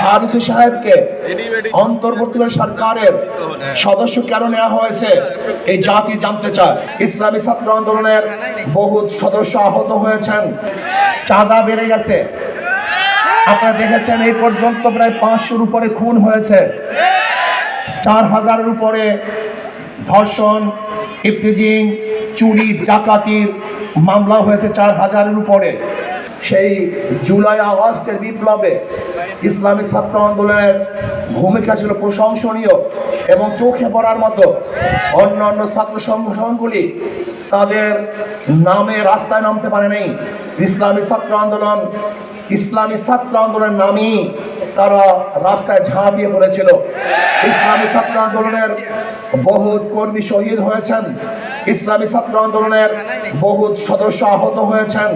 ফারুকী সাহেবকে অন্তর্বর্তীকালীন সরকারের সদস্য কেন নেওয়া হয়েছে এই জাতি জানতে চায়। ইসলামী ছাত্র আন্দোলনের বহু সদস্য আহত হয়েছেন, চাঁদা বেড়ে গেছে। আপনারা দেখেছেন এই পর্যন্ত প্রায় 500-র উপরে খুন হয়েছে, 4000-এর উপরে ধর্ষণ, ইফতিজিং, চুরি, ডাকাতির মামলা হয়েছে 4000-এর উপরে। সেই জুলাই আগস্টের বিপ্লবে ইসলামী ছাত্র আন্দোলনের ভূমিকা ছিল প্রশংসনীয় এবং চোখে পড়ার মতো। অন্যান্য ছাত্র সংগঠনগুলি তাদের নামে রাস্তায় নামতে পারে নাই। ইসলামী ছাত্র আন্দোলনের নামেই তারা রাস্তায় ঝাঁপিয়ে পড়েছিল। ইসলামী ছাত্র আন্দোলনের বহু কর্মী শহীদ হয়েছেন, ইসলামী ছাত্র আন্দোলনের বহু সদস্য আহত হয়েছেন।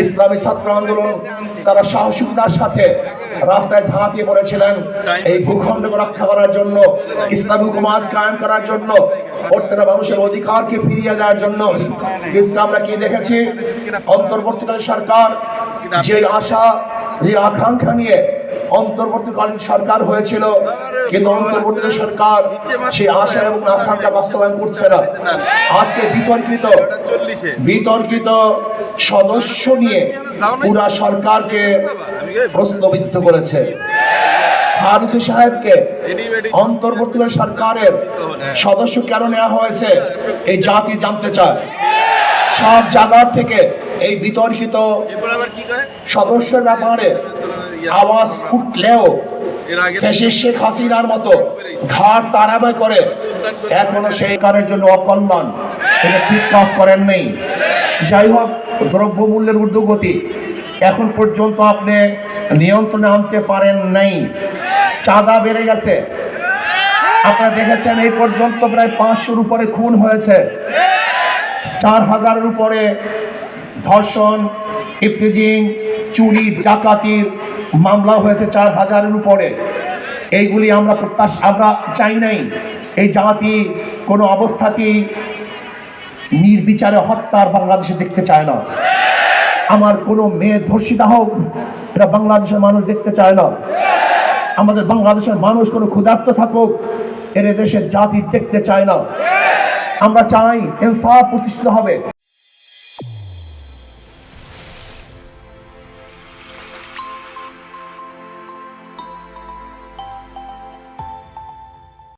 ইসলামী ছাত্র আন্দোলন তারা সাহসিকতার সাথে রাস্তায় ঝাঁপিয়ে পড়েছিলেন এই ভূখণ্ডকে রক্ষা করার জন্য, ইসলামী হুকুমত কায়েম করার জন্য, প্রত্যেকটা মানুষের অধিকারকে ফিরিয়ে দেওয়ার জন্য। আমরা কি দেখেছি, অন্তর্বর্তীকালীন সরকার যে আশা যে আকাঙ্ক্ষা নিয়ে অন্তর্বর্তীকালীন সরকার হয়েছিল, কিন্তু অন্তর্বর্তীকালীন সরকার সেই আশা এবং আকাঙ্ক্ষা বাস্তবায়ন করছে না। আজকে বিতর্কিত সদস্য নিয়ে পুরা সরকারকে প্রশ্নবিদ্ধ করেছে। ফারুকী সাহেবকে অন্তর্বর্তীকালীন সরকারের সদস্য কেন নেওয়া হয়েছে এই জাতি জানতে চায়। সব জায়গা থেকে এই বিতর্কিত সদস্যের ব্যাপারে আওয়াজ উঠলেও শেখ হাসিনার মতো ঘাড় তাড়াবাই করে এখনো সেই কারের জন্য অকল্যাণ, এটা ঠিক কাজ করেন নেই। যাই হোক, দ্রব্যমূল্যের ঊর্ধ্বগতি এখন পর্যন্ত আপনি নিয়ন্ত্রণে আনতে পারেন নাই, চাঁদা বেড়ে গেছে। আপনারা দেখেছেন এই পর্যন্ত প্রায় 500-র উপরে খুন হয়েছে, 4000-এর উপরে ধর্ষণ, ইফতিজিং, চুরি, ডাকাতির মামলা হয়েছে 4000-এর উপরে। এইগুলি আমরা চাই নাই। এই জাতি কোনো অবস্থাতেই নির্বিচারে হত্যার বাংলাদেশে দেখতে চায় না। আমার কোনো মেয়ে ধর্ষিতা হোক, এটা বাংলাদেশের মানুষ দেখতে চায় না। আমাদের বাংলাদেশের মানুষ কোনো ক্ষুধার্ত থাকুক, এর দেশের জাতি দেখতে চায় না। আমরা চাই ইনসাফ প্রতিষ্ঠিত হবে।